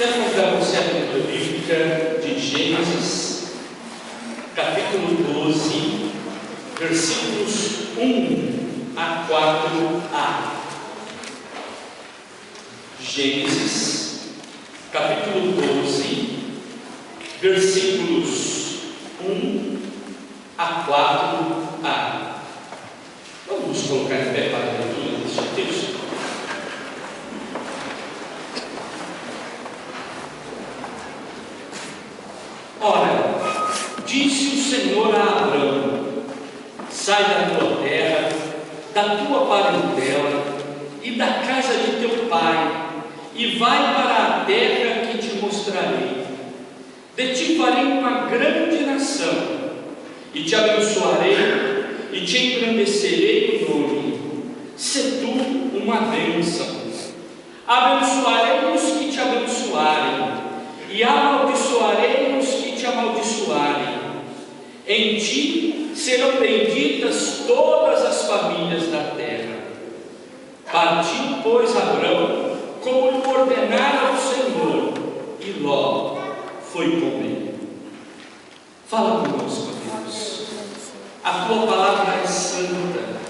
Quero convidar você a leitura bíblica de Gênesis, capítulo 12, versículos 1 a 4a. Gênesis, capítulo 12, versículos 1 a 4a. Vamos nos colocar em pé para a leitura deste texto. Ora, disse o Senhor a Abrão: sai da tua terra, da tua parentela e da casa de teu pai, e vai para a terra que te mostrarei. De ti farei uma grande nação, e te abençoarei, e te engrandecerei o nome. Se tu uma bênção. Abençoarei os que te abençoarem, e amaldiçoarei os que te amaldiçoarem. Em ti serão benditas todas as famílias da terra. Partiu, pois, Abrão, como lhe ordenara o Senhor, e Ló foi com ele. Fala conosco, Deus. A tua palavra é santa,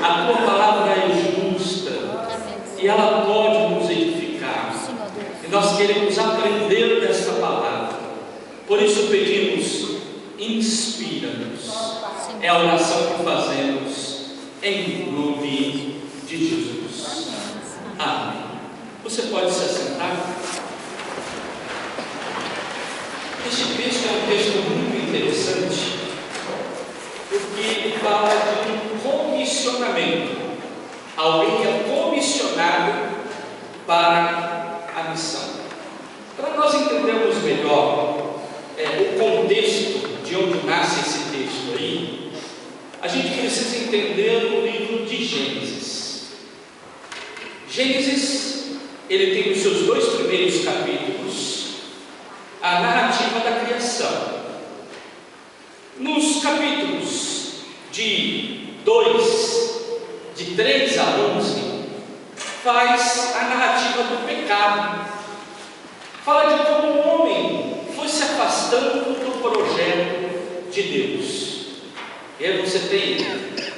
a tua palavra é justa, e ela pode nos edificar. E nós queremos aprender desta palavra. Por isso pedimos: inspira-nos. É a oração que fazemos em nome de Jesus. Amém. Você pode se assentar? Este texto é um texto muito interessante, porque ele fala de um comissionamento. Alguém que é comissionado para a missão. Para nós entendermos melhor o contexto de onde nasce esse texto aí, a gente precisa entender o livro de Gênesis. Gênesis, ele tem nos seus dois primeiros capítulos a narrativa da criação. Nos capítulos de 3 a 11, faz a narrativa do pecado. Fala de como o homem foi se afastando do projeto de Deus. E aí você tem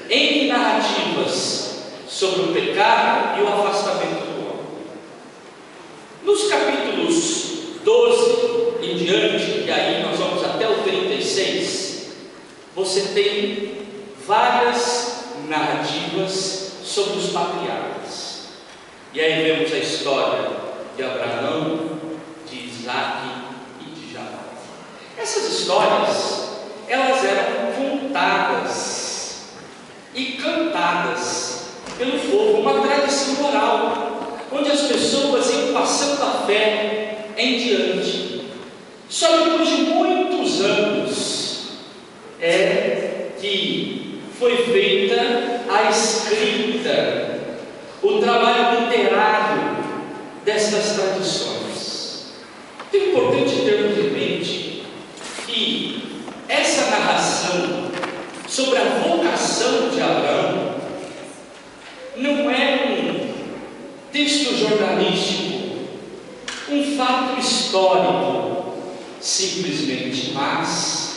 N narrativas sobre o pecado e o afastamento do homem. Nos capítulos 12 em diante, e aí nós vamos até o 36, você tem várias narrativas sobre os patriarcas. E aí vemos a história de Abraão, de Isaac e de Jacó. Essas histórias, elas eram contadas e cantadas pelo povo, uma tradição oral, onde as pessoas iam passando a fé em diante. Só depois de muitos anos que foi feita a escrita, o trabalho literário destas tradições. Então é importante termos em mente que essa narração sobre a vocação de Abraão não é um texto jornalístico, um fato histórico, simplesmente, mas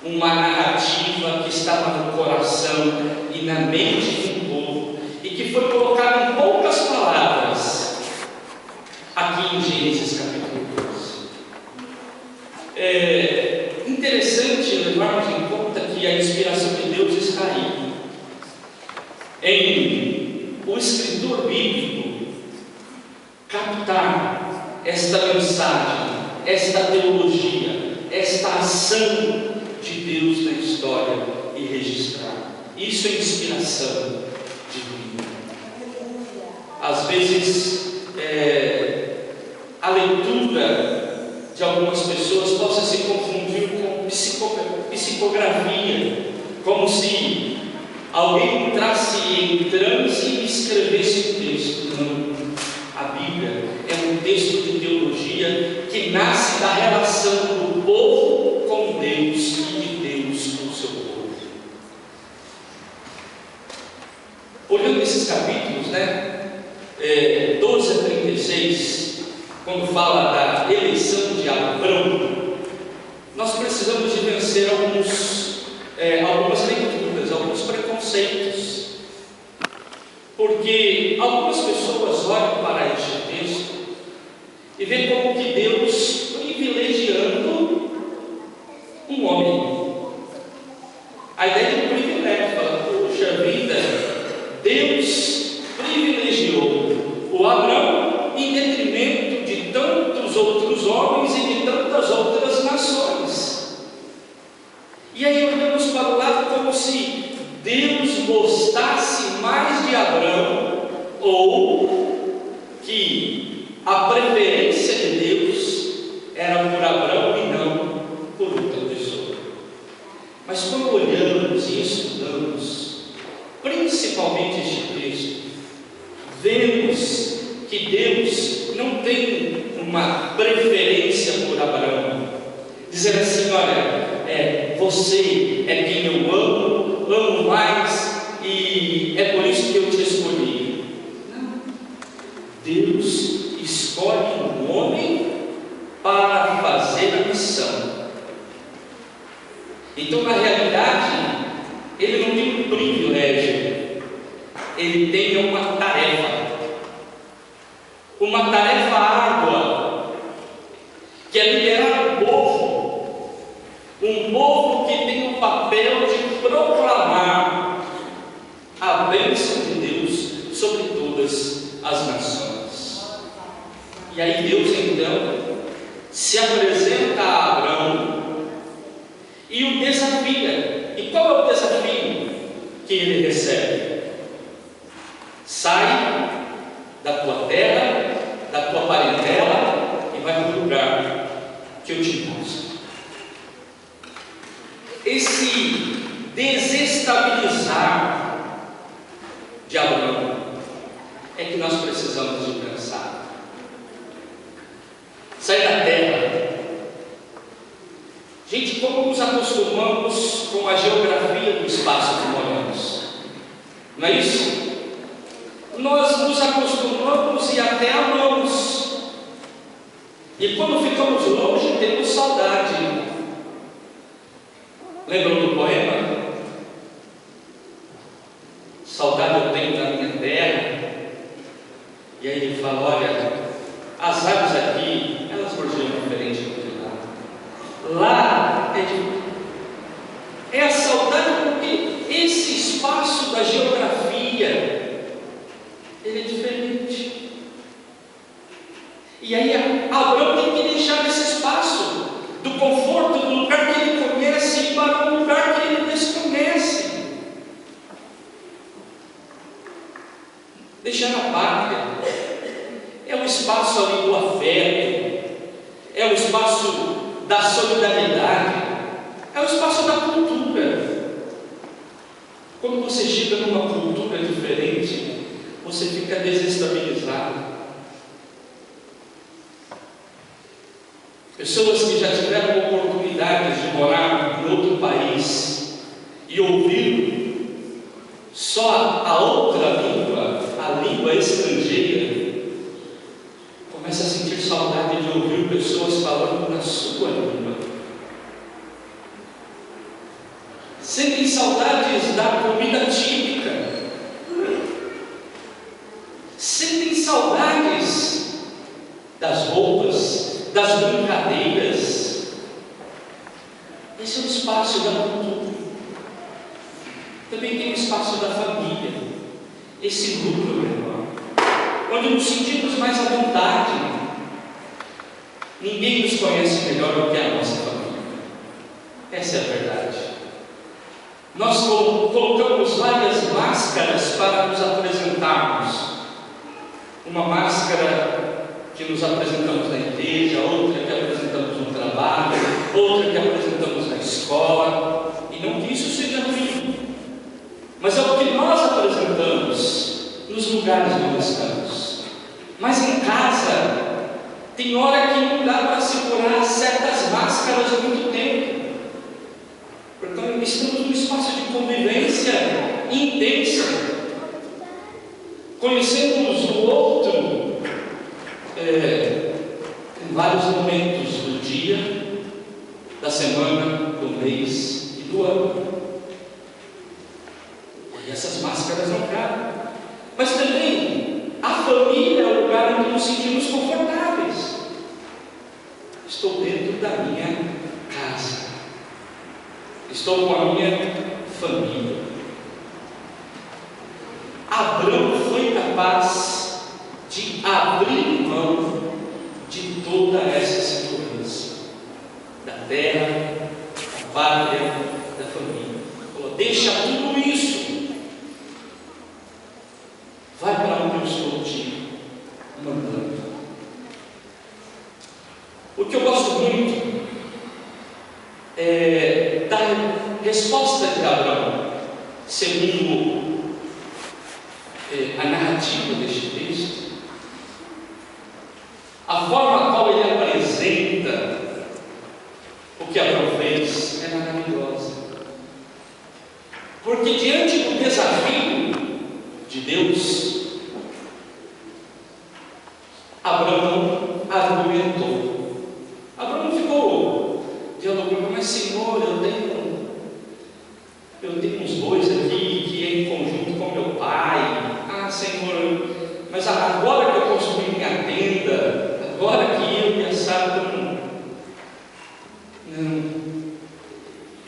uma narrativa que estava no coração e na mente do povo e que foi colocada em poucas palavras aqui em Gênesis capítulo 12. É interessante levarmos em conta que a inspiração de Deus está aí, em o escritor bíblico captar esta mensagem, esta teologia, esta ação de Deus na história e registrar. Isso é inspiração divina. Às vezes a leitura de algumas pessoas possa se confundir com psicografia, como se alguém entrasse em transe e escrevesse um texto. Não. A Bíblia é um texto de teologia que nasce da relação do povo com Deus e de Deus com o seu povo. Olhando esses capítulos, 12 a 36, quando fala da eleição de Abrão, nós precisamos de vencer algumas leituras, alguns preconceitos, porque algumas pessoas olham para este texto e veem como que Deus privilegiando um homem. A ideia de um privilégio, fala, puxa vida, Deus privilegiou o Abrão em detrimento de tantos outros homens e de tantas outras nações. E aí olhamos para o lado como se Deus gostasse mais de Abrão, ou que a preferência de Deus era por Abrão e não por outra pessoa. Mas quando olhamos e estudamos, principalmente este texto, vemos que Deus não tem uma preferência por Abraão, dizer assim, olha, você é quem eu amo mais, e é por isso que eu te escolhi. Não. Deus escolhe um homem para fazer a missão. Então, na realidade, ele não tem um privilégio, ele tem uma tarefa árdua, que é liderar um povo que tem o papel de proclamar a bênção de Deus sobre todas as nações. E aí Deus então se apresenta a Abrão e o desafia. E qual é o desafio que ele recebe? Sai da tua terra, da tua parentela e vai para o lugar que eu te mostro. Esse desestabilizar de Abraão é que nós precisamos de pensar. Sair da terra. Gente, como nos acostumamos com a geografia do espaço que moramos? Não é isso? Nós nos acostumamos e até amamos. E quando ficamos longe, temos saudade. Lembram do poema? Saudade eu tenho da minha terra. E aí ele fala, olha, as aves aqui, elas gorjeiam diferente do que lá. Lá é a saudade porque esse espaço da geografia, ele é diferente. E aí Abraão tem que deixar esse espaço do conforto, do lugar que ele conhece, para um lugar que ele desconhece. Deixar a pátria é o espaço ali do afeto, é o espaço da solidariedade, é o espaço da cultura. Quando você chega numa cultura diferente, você fica desestabilizado. Pessoas que já tiveram oportunidade de morar em outro país e ouvir só a outra língua, a língua estrangeira, começa a sentir saudade de ouvir pessoas falando na sua língua. Sentem saudades da comida típica, sentem saudades das roupas, das brincadeiras. Esse é o espaço da cultura. Também tem o espaço da família, esse núcleo, meu irmão, onde nos sentimos mais à vontade. Ninguém nos conhece melhor do que a nossa família. Essa é a verdade. Nós colocamos várias máscaras para nos apresentarmos. Uma máscara que nos apresentamos na igreja, outra que apresentamos no trabalho, outra que apresentamos na escola, e não que isso seja ruim, mas é o que nós apresentamos nos lugares onde estamos. Mas em casa, tem hora que não dá para segurar certas máscaras há muito tempo. Portanto, estamos num espaço de convivência intensa, conhecemos o outro em vários momentos do dia, da semana, do mês e do ano. E essas máscaras não cabem. Mas também a família é o lugar onde nos sentimos confortáveis. Estou dentro da minha casa. Estou com a minha família. Abraão foi capaz de abrir mão de toda essa segurança, da terra, da pátria, da família. Falou: deixa tudo isso, vai para onde eu estou te mandando. O que eu gosto muito é da resposta de Abraão, segundo a narrativa deste texto. A forma qual ele apresenta o que Abraão fez é maravilhosa, porque diante do desafio de Deus, Abraão argumentou. Abraão ficou dialogando: mas Senhor, eu tenho uns bois aqui que é em conjunto com meu pai. Ah, Senhor, mas agora que eu construí minha tenda, agora que eu e a Sara não.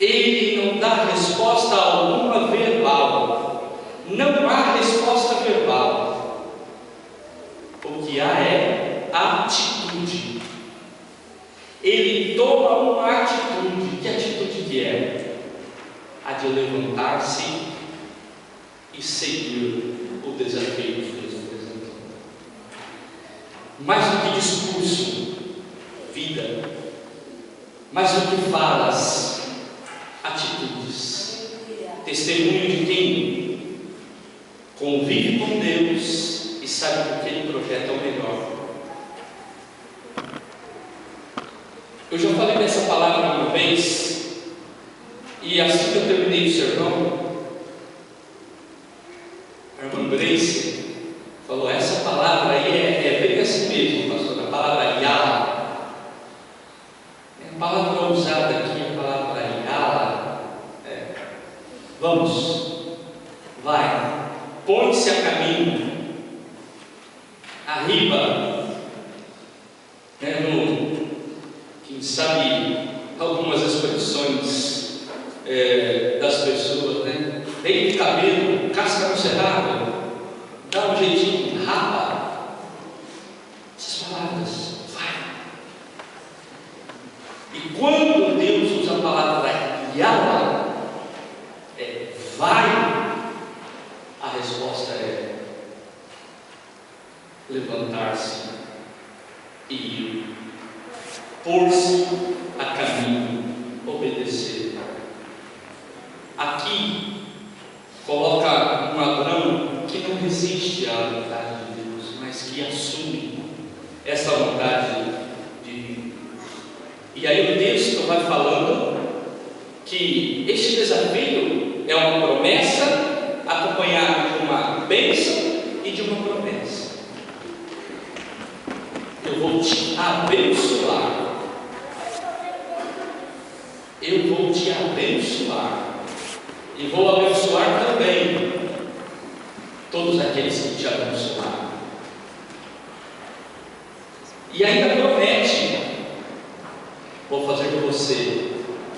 Ele não dá resposta alguma verbal. Não há resposta verbal. O que há é atitude. Ele toma uma atitude. Que atitude que é? A de levantar-se e seguir o desafio que Deus apresentou. Mais do que discurso, vida. Mais do que falas, atitudes. Testemunho de quem convive com Deus e sabe que aquele projeto é o melhor. Eu já falei dessa palavra uma vez, e assim que eu terminei o sermão, a irmã Grace falou: essa palavra aí é bem assim mesmo, pastor, a palavra Yala. É a palavra usada aqui, a palavra Yala. Vamos, vai, põe-se a caminho, arriba, quem sabe algumas expressões das pessoas, Vem de cabelo, casca no cerrado, dá um jeitinho, rapa. Essas palavras, vai. E quando Deus usa a palavra Yala, vai, a resposta é levantar-se e ir, pôr-se a caminho, obedecer. Aqui coloca um Abraão que não resiste à vontade de Deus, mas que assume essa vontade divina. E aí o texto vai falando que este desafio é uma promessa acompanhada de uma bênção e de uma promessa. Eu vou te abençoar. Eu vou te abençoar. E vou abençoar também todos aqueles que te abençoaram. E ainda promete: vou fazer de você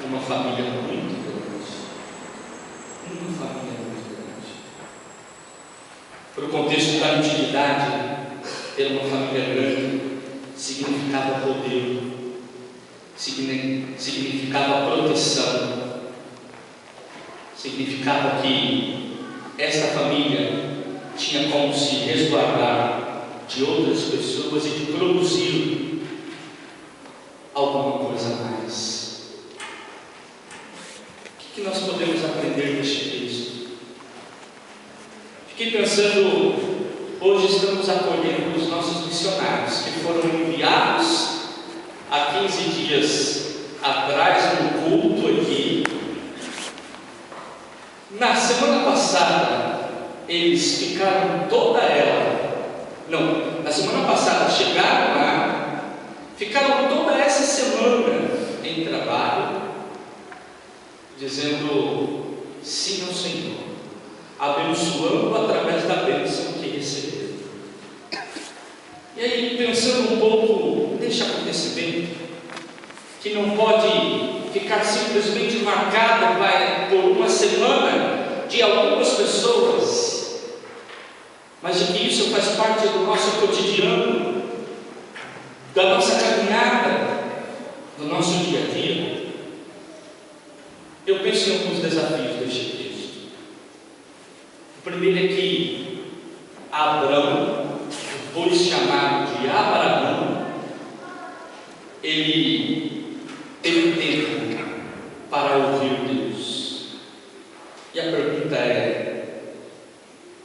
uma família muito grande. Uma família muito grande. Para o contexto da antiguidade, ter uma família grande significava poder, significava proteção. Significava que esta família tinha como se resguardar de outras pessoas e de produzir alguma coisa a mais. O que nós podemos aprender neste texto? Fiquei pensando, hoje estamos acolhendo os nossos missionários que foram enviados há 15 dias atrás no culto aqui. Na semana passada, eles ficaram na semana passada chegaram lá, ficaram em trabalho, dizendo sim ao Senhor, abençoando através da bênção que recebeu. E aí, pensando um pouco neste acontecimento, que não pode ficar simplesmente marcado por uma semana de algumas pessoas, mas de que isso faz parte do nosso cotidiano, da nossa caminhada, do nosso dia a dia, eu penso em alguns desafios deste texto. O primeiro é que Abrão, depois chamado de Abraão, ele teve tempo para ouvir Deus. E a pergunta é: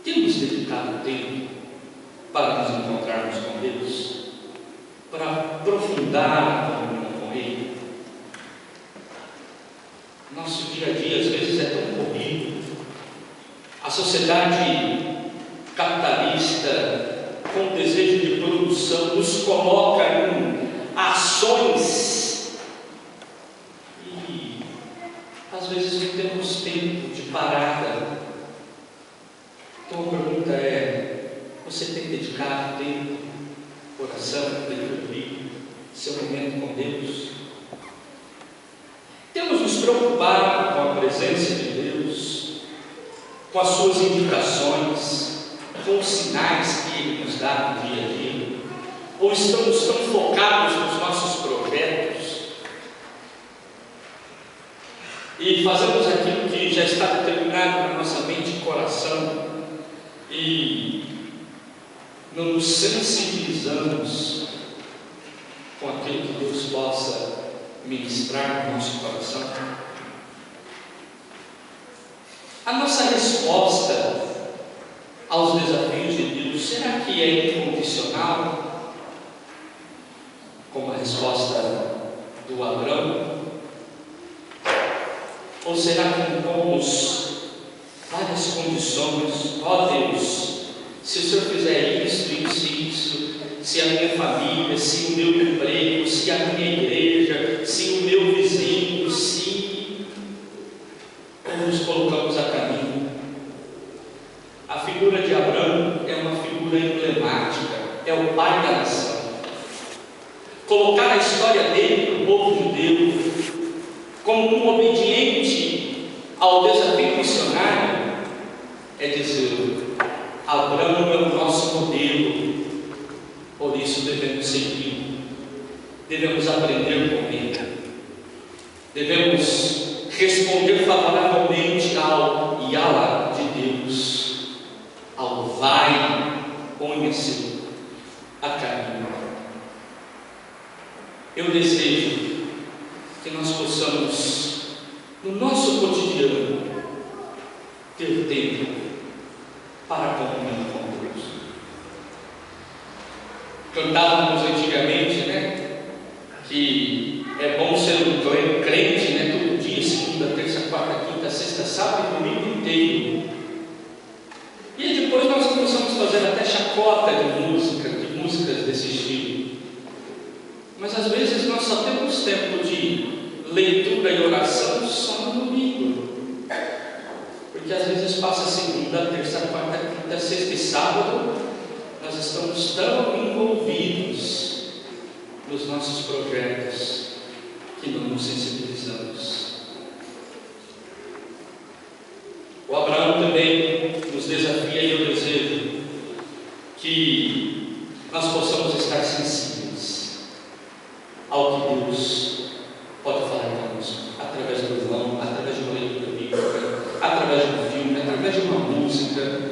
temos dedicado tempo para nos encontrarmos com Deus? Para aprofundar a comunhão com Ele? Nosso dia a dia às vezes é tão corrido. A sociedade capitalista, com o desejo de produção, nos coloca em ações e às vezes não temos tempo de parada. Então a pergunta é: você tem dedicado tempo, oração, leitura do livro, seu momento com Deus? Temos nos preocupado com a presença de Deus, com as suas indicações, com os sinais que Ele nos dá no dia a dia? Ou estamos tão focados nos nossos projetos e fazemos aquilo que já está determinado na nossa mente e coração e não nos sensibilizamos com aquilo que Deus possa ministrar no nosso coração? A nossa resposta aos desafios de Deus, será que é incondicional, como a resposta do Abrão? Ou será que impomos várias condições? Ó Deus, se o Senhor fizer isso, se a minha família, se o meu emprego, se a minha igreja, se o meu vizinho, se... Ou nos colocamos a caminho? A figura de Abrão é uma figura emblemática, é o pai da nação. Colocar a história dele para o povo judeu como um obediente ao desafio missionário é dizer: Abrão é o nosso modelo, por isso devemos seguir, devemos aprender com ele, devemos responder favoravelmente ao Yala de Deus, ao vai, põe-se a caminho. Eu desejo que nós possamos, no nosso cotidiano, ter tempo para a comunhão com Deus. Cantávamos antigamente, que é bom ser um crente, todo dia, segunda, terça, quarta, quinta, sexta, sábado e domingo inteiro. E depois nós começamos a fazer até chacota de músicas desse estilo. Mas às vezes nós só temos tempo de leitura e oração só no domingo. Porque às vezes passa segunda, terça, quarta, quinta, sexta e sábado, nós estamos tão envolvidos nos nossos projetos que não nos sensibilizamos. O Abraão também nos desafia, e eu desejo que nós possamos estar sensíveis ao que Deus pode falar conosco, através do irmão, através de uma leitura bíblica, através de um filme, através de uma música,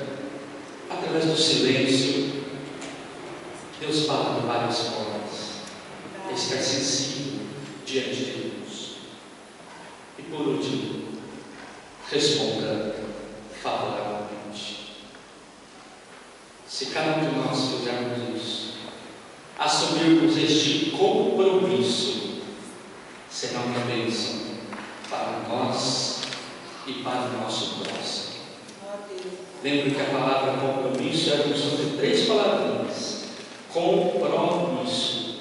através do silêncio. Deus fala de várias formas. É estar sensível diante de Deus. E por último, responda favoravelmente. Se cada um de nós fizermos isso, assumirmos este compromisso, será uma bênção para nós e para o nosso próximo. Lembre que a palavra compromisso é a junção de 3 palavrinhas: compromisso.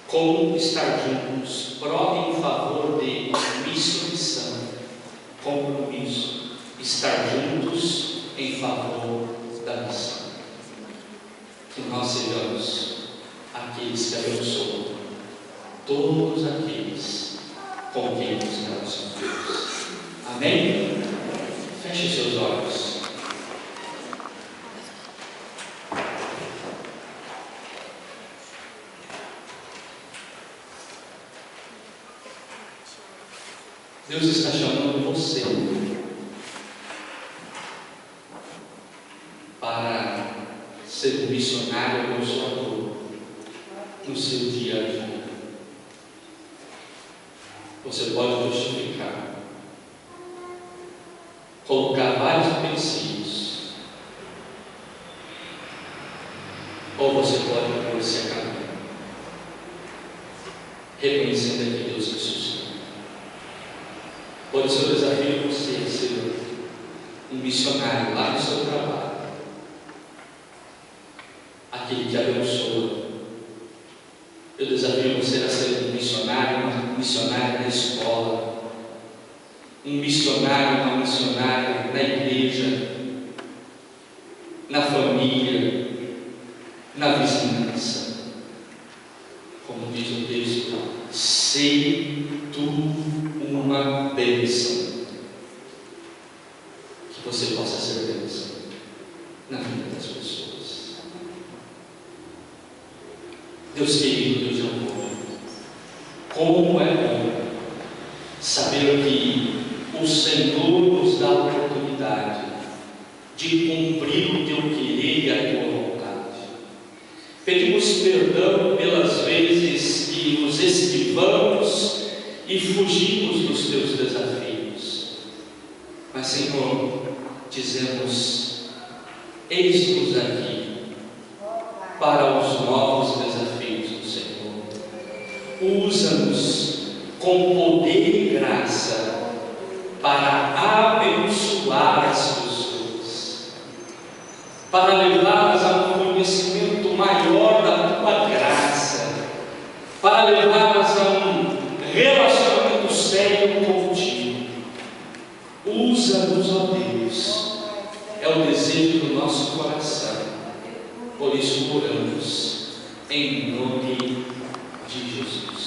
como estar juntos, prova em favor de missão, compromisso, estar juntos em favor da missão. Que nós sejamos aqueles que abençoam todos aqueles com quem nos relacionamos. Amém? Feche seus olhos. Deus está chamando você para ser um missionário abençoador no seu dia a dia. Você pode justificar, colocar vários princípios, ou você pode pôr-se a caminho, reconhecendo que Deus te sustenta. Pode ser o desafio de você ser um missionário lá no seu trabalho, aquele que abençoa. Eu desafio você a ser um missionário, uma missionária na escola, um missionário, uma missionária na igreja, na família, na vizinhança. Como diz o texto, sei tu uma bênção, que você possa ser bênção na vida das pessoas. Deus querido, Deus amor, como é bom saber que o Senhor nos dá a oportunidade de cumprir o teu querer e a tua vontade. Pedimos perdão pelas vezes que nos esquivamos e fugimos dos teus desafios. Mas, Senhor, dizemos: eis-nos aqui para os novos desafios do Senhor. Usa-nos com poder e graça para abençoar as pessoas, para levá-las a um conhecimento maior da tua graça, para levá-las a um relacionamento sério contigo. Usa-nos, ó Deus, é o desejo do nosso coração. Por isso oramos em nome de Jesus.